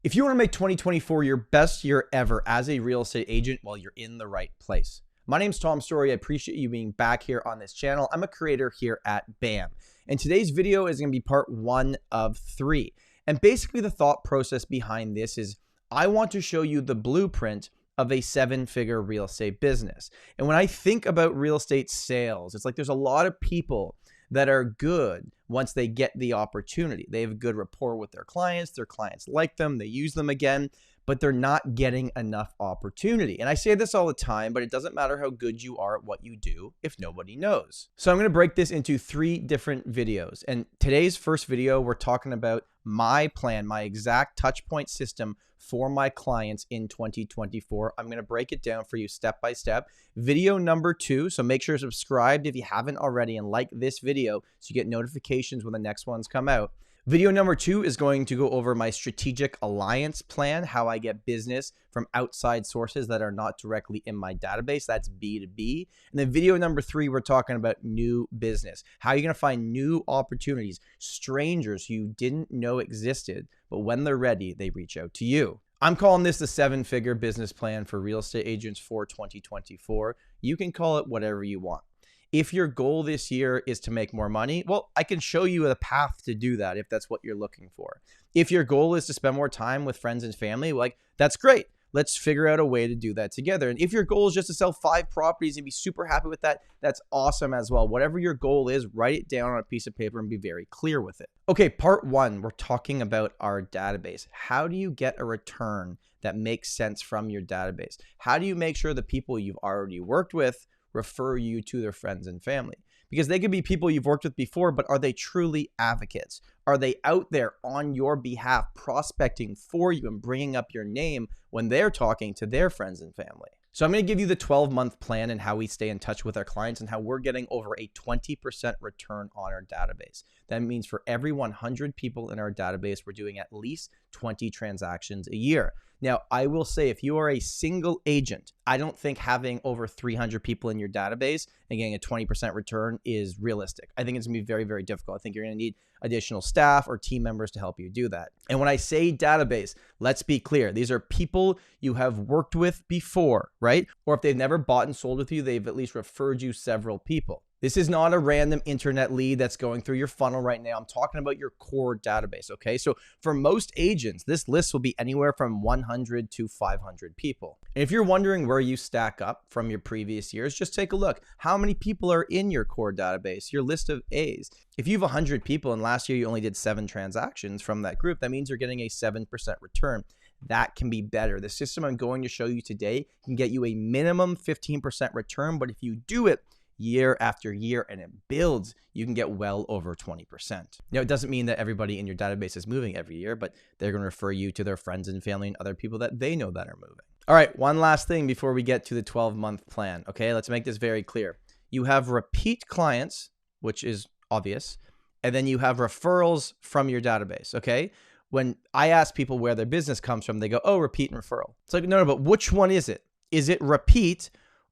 If you want to make 2024 your best year ever as a real estate agent, well, you're in the right place. My name's Tom Storey. I appreciate you being back here on this channel. I'm a creator here at BAM. And today's video is going to be part 1 of 3. And basically the thought process behind this is I want to show you the blueprint of a 7-figure real estate business. And when I think about real estate sales, it's like there's a lot of people that are good once they get the opportunity. They have a good rapport with their clients like them, they use them again, but they're not getting enough opportunity. And I say this all the time, but it doesn't matter how good you are at what you do if nobody knows. So I'm gonna break this into 3 different videos. And today's first video, we're talking about my plan, my exact touch point system for my clients in 2024. I'm going to break it down for you step by step. Video number 2. So make sure you're subscribed if you haven't already and like this video so you get notifications when the next ones come out. Video number 2 is going to go over my strategic alliance plan, how I get business from outside sources that are not directly in my database. That's B2B. And then video number 3, we're talking about new business. How you're going to find new opportunities, strangers who you didn't know existed, but when they're ready, they reach out to you. I'm calling this the 7-figure business plan for real estate agents for 2024. You can call it whatever you want. If your goal this year is to make more money, well, I can show you a path to do that if that's what you're looking for. If your goal is to spend more time with friends and family, like that's great. Let's figure out a way to do that together. And if your goal is just to sell 5 properties and be super happy with that, that's awesome as well. Whatever your goal is, write it down on a piece of paper and be very clear with it. Okay, part 1, we're talking about our database. How do you get a return that makes sense from your database? How do you make sure the people you've already worked with refer you to their friends and family? Because they could be people you've worked with before, but are they truly advocates? Are they out there on your behalf prospecting for you and bringing up your name when they're talking to their friends and family? So I'm going to give you the 12-month plan and how we stay in touch with our clients and how we're getting over a 20% return on our database. That means for every 100 people in our database, we're doing at least 20 transactions a year. Now, I will say if you are a single agent, I don't think having over 300 people in your database and getting a 20% return is realistic. I think it's going to be very, very difficult. I think you're going to need additional staff or team members to help you do that. And when I say database, let's be clear. These are people you have worked with before, right? Or if they've never bought and sold with you, they've at least referred you several people. This is not a random internet lead that's going through your funnel right now. I'm talking about your core database, okay? So for most agents, this list will be anywhere from 100 to 500 people. And if you're wondering where you stack up from your previous years, just take a look. How many people are in your core database, your list of A's? If you have 100 people and last year you only did 7 transactions from that group, that means you're getting a 7% return. That can be better. The system I'm going to show you today can get you a minimum 15% return, but if you do it year after year and it builds, you can get well over 20%. Now, it doesn't mean that everybody in your database is moving every year, but they're going to refer you to their friends and family and other people that they know that are moving. All right, one last thing before we get to the 12-month plan. Okay, let's make this very clear. You have repeat clients, which is obvious, and then you have referrals from your database. Okay, when I ask people where their business comes from, they go, oh, repeat and referral. It's like, no, but which one is it? Is it repeat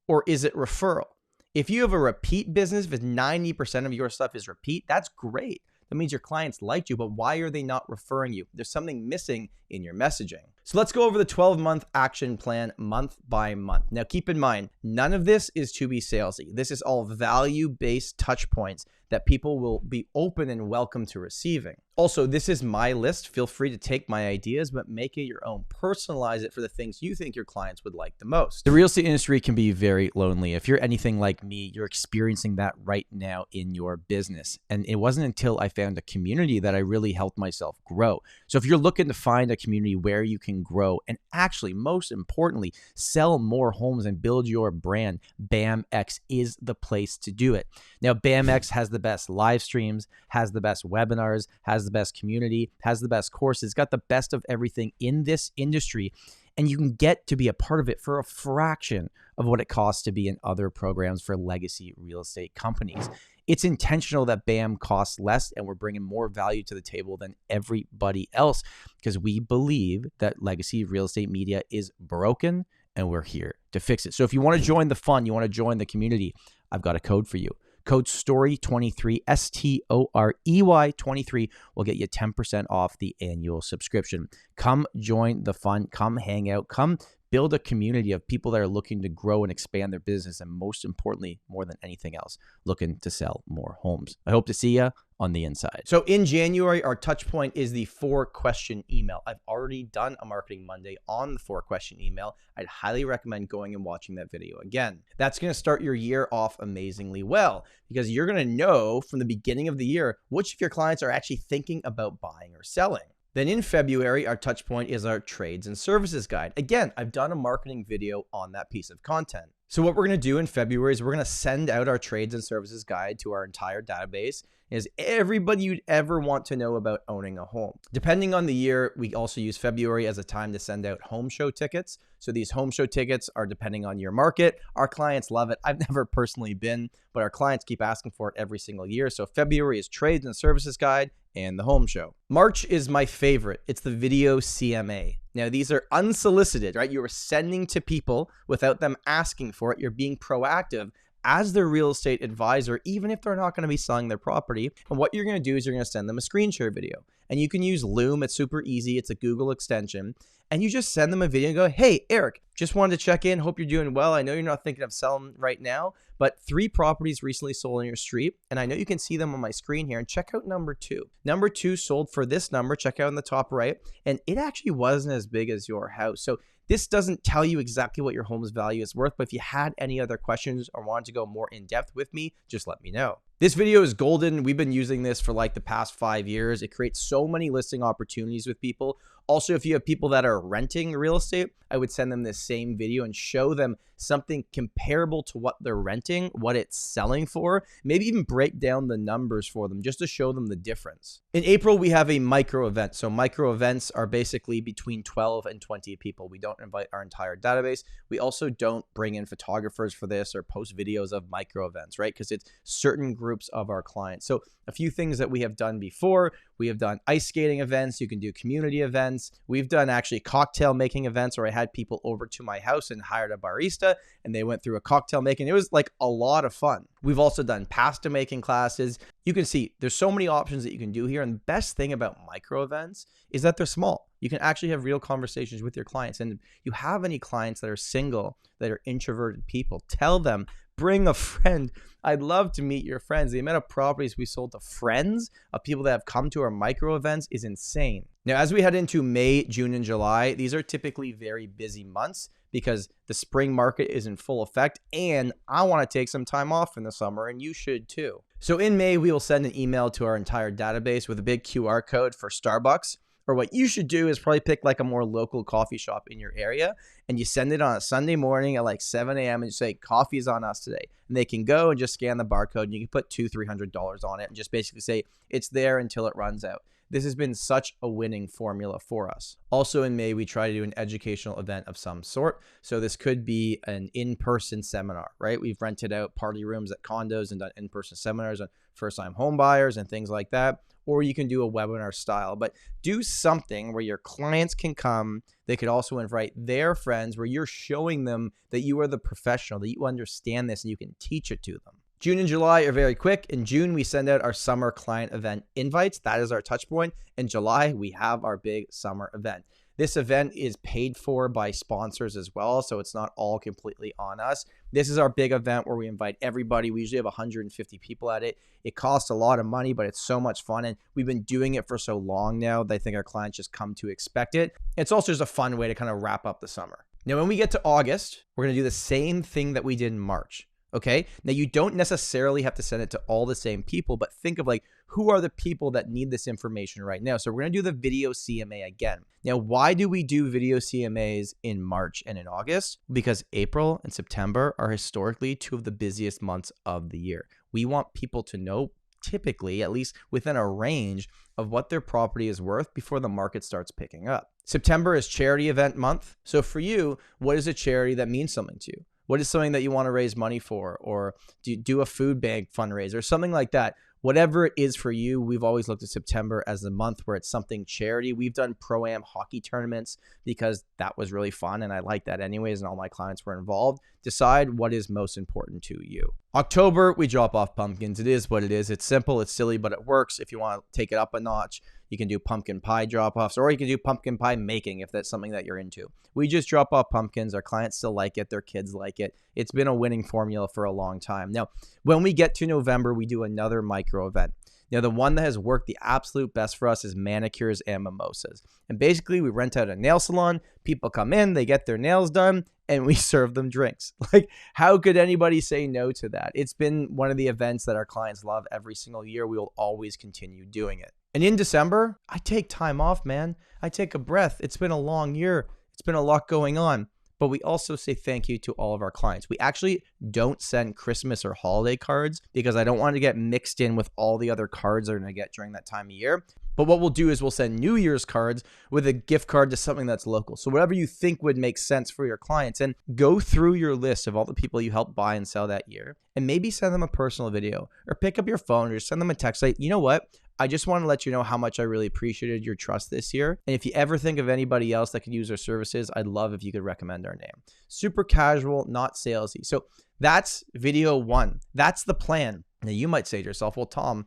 or is it referral? If you have a repeat business, if 90% of your stuff is repeat, that's great. That means your clients liked you, but why are they not referring you? There's something missing in your messaging. So let's go over the 12-month action plan month by month. Now, keep in mind, none of this is to be salesy. This is all value-based touch points that people will be open and welcome to receiving. Also, this is my list. Feel free to take my ideas, but make it your own. Personalize it for the things you think your clients would like the most. The real estate industry can be very lonely. If you're anything like me, you're experiencing that right now in your business. And it wasn't until I found a community that I really helped myself grow. So if you're looking to find a community where you can grow and actually, most importantly, sell more homes and build your brand, BAMX is the place to do it. Now, BAMX has the best live streams, has the best webinars, has the best community, has the best courses, got the best of everything in this industry. And you can get to be a part of it for a fraction of what it costs to be in other programs for legacy real estate companies. It's intentional that BAM costs less and we're bringing more value to the table than everybody else because we believe that legacy real estate media is broken and we're here to fix it. So if you want to join the fun, you want to join the community, I've got a code for you. Code STOREY23, STOREY 23 will get you 10% off the annual subscription. Come join the fun, come hang out, come build a community of people that are looking to grow and expand their business, and most importantly, more than anything else, looking to sell more homes. I hope to see you on the inside. So in January, our touch point is the 4-question email. I've already done a Marketing Monday on the 4-question email. I'd highly recommend going and watching that video again. That's going to start your year off amazingly well, because you're going to know from the beginning of the year which of your clients are actually thinking about buying or selling. Then in February, our touch point is our trades and services guide. Again, I've done a marketing video on that piece of content. So what we're going to do in February is we're going to send out our trades and services guide to our entire database. Is everybody you'd ever want to know about owning a home. Depending on the year, we also use February as a time to send out home show tickets. So these home show tickets are depending on your market. Our clients love it. I've never personally been, but our clients keep asking for it every single year. So February is trades and services guide and the home show. March is my favorite. It's the video CMA. Now, these are unsolicited, right? You are sending to people without them asking for it. You're being proactive as their real estate advisor, even if they're not going to be selling their property. And what you're going to do is you're going to send them a screen share video. And you can use Loom. It's super easy. It's a Google extension. And you just send them a video and go, hey, Eric, just wanted to check in. Hope you're doing well. I know you're not thinking of selling right now, but 3 properties recently sold on your street. And I know you can see them on my screen here. And check out number 2. Number 2 sold for this number. Check out in the top right. And it actually wasn't as big as your house. So this doesn't tell you exactly what your home's value is worth, but if you had any other questions or wanted to go more in depth with me, just let me know. This video is golden. We've been using this for like the past 5 years. It creates so many listing opportunities with people. Also, if you have people that are renting real estate, I would send them this same video and show them something comparable to what they're renting, what it's selling for, maybe even break down the numbers for them just to show them the difference. In April, we have a micro event. So micro events are basically between 12 and 20 people. We don't invite our entire database. We also don't bring in photographers for this or post videos of micro events, right? Because it's certain groups of our clients. So a few things that we have done before, we have done ice skating events. You can do community events. We've done actually cocktail making events where I had people over to my house and hired a barista and they went through a cocktail making. It was like a lot of fun. We've also done pasta making classes. You can see there's so many options that you can do here. And the best thing about micro events is that they're small. You can actually have real conversations with your clients. And if you have any clients that are single, that are introverted people, tell them, bring a friend. I'd love to meet your friends. The amount of properties we sold to friends of people that have come to our micro events is insane. Now, as we head into May, June, and July, these are typically very busy months because the spring market is in full effect and I want to take some time off in the summer and you should too. So in May, we will send an email to our entire database with a big QR code for Starbucks. Or what you should do is probably pick like a more local coffee shop in your area and you send it on a Sunday morning at like 7 a.m. and you say, coffee's on us today. And they can go and just scan the barcode and you can put $200-$300 on it and just basically say it's there until it runs out. This has been such a winning formula for us. Also in May, we try to do an educational event of some sort. So this could be an in-person seminar, right? We've rented out party rooms at condos and done in-person seminars on first-time home buyers and things like that. Or you can do a webinar style, but do something where your clients can come. They could also invite their friends where you're showing them that you are the professional, that you understand this and you can teach it to them. June and July are very quick. In June, we send out our summer client event invites. That is our touch point. In July, we have our big summer event. This event is paid for by sponsors as well, so it's not all completely on us. This is our big event where we invite everybody. We usually have 150 people at it. It costs a lot of money, but it's so much fun, and we've been doing it for so long now that I think our clients just come to expect it. It's also just a fun way to kind of wrap up the summer. Now, when we get to August, we're going to do the same thing that we did in March. Okay. Now you don't necessarily have to send it to all the same people, but think of like, who are the people that need this information right now? So we're going to do the video CMA again. Now, why do we do video CMAs in March and in August? Because April and September are historically 2 of the busiest months of the year. We want people to know typically, at least within a range of what their property is worth before the market starts picking up. September is charity event month. So for you, what is a charity that means something to you? What is something that you want to raise money for, or do a food bank fundraiser, something like that? whatever it is for you, we've always looked at September as the month where it's something charity. We've done Pro-Am hockey tournaments because that was really fun and I like that anyways, and all my clients were involved. Decide what is most important to you. October, we drop off pumpkins. It is what it is. It's simple, it's silly, but it works. If you want to take it up a notch, you can do pumpkin pie drop-offs, or you can do pumpkin pie making if that's something that you're into. We just drop off pumpkins. Our clients still like it. Their kids like it. It's been a winning formula for a long time. Now, when we get to November, we do another micro event. Now, the one that has worked the absolute best for us is Manicures and Mimosas. And basically, we rent out a nail salon. People come in, they get their nails done, and we serve them drinks. Like, how could anybody say no to that? It's been one of the events that our clients love every single year. We will always continue doing it. And in December, I take time off, man. I take a breath. It's been a long year. It's been a lot going on. But we also say thank you to all of our clients. We actually don't send Christmas or holiday cards because I don't want to get mixed in with all the other cards they're going to get during that time of year. But what we'll do is we'll send New Year's cards with a gift card to something that's local. So whatever you think would make sense for your clients, and go through your list of all the people you helped buy and sell that year, and maybe send them a personal video or pick up your phone or just send them a text like, you know what? I just want to let you know how much I really appreciated your trust this year. And if you ever think of anybody else that could use our services, I'd love if you could recommend our name. Super casual, not salesy. So that's video one. That's the plan. Now you might say to yourself, well, Tom,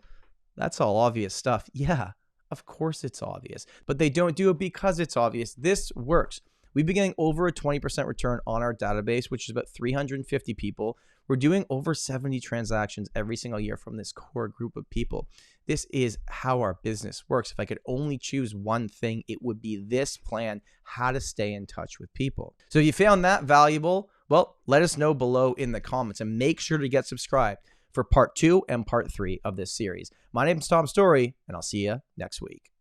that's all obvious stuff. Yeah, of course it's obvious, but they don't do it because it's obvious. This works. We've been getting over a 20% return on our database, which is about 350 people. We're doing over 70 transactions every single year from this core group of people. This is how our business works. If I could only choose one thing, it would be this plan, how to stay in touch with people. So if you found that valuable, well, let us know below in the comments and make sure to get subscribed for part 2 and part 3 of this series. My name is Tom Storey, and I'll see you next week.